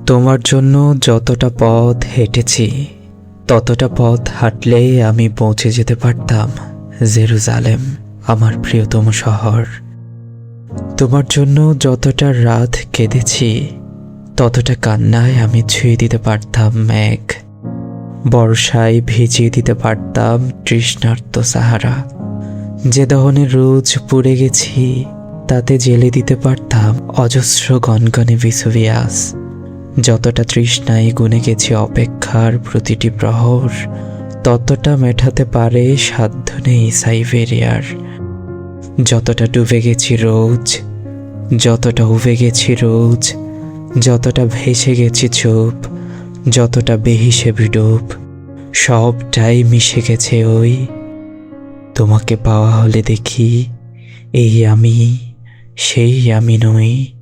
তোমার জন্য যতটা পথ হেঁটেছি ততটা পথ হাঁটলেই আমি পৌঁছে যেতে পারতাম জেরুজালেম, আমার প্রিয়তম শহর। তোমার জন্য যতটা রাত কেঁদেছি ততটা কান্নায় আমি ছুঁয়ে দিতে পারতাম মেঘ, বর্ষায় ভিজিয়ে দিতে পারতাম তৃষ্ণার্ত সাহারা। যে দহনে রোজ পুড়ে গেছি তাতে জেলে দিতে পারতাম অজস্র গনগনে ভিসুভিয়াস। যতটা তৃষ্ণায় গুনে গেছি অপেক্ষার প্রতিটি প্রহর, ততটা মেটাতে পারে সাধ্য নেই সাইবেরিয়ার। যতটা ডুবে গেছি রোজ, যতটা উবে গেছি রোজ, যতটা ভেসে গেছি চুপ, যতটা বেহিসে বিডুব, সবটাই মিশে গেছে ওই তোমাকে পাওয়া হলে দেখি এই আমি সেই আমি নই।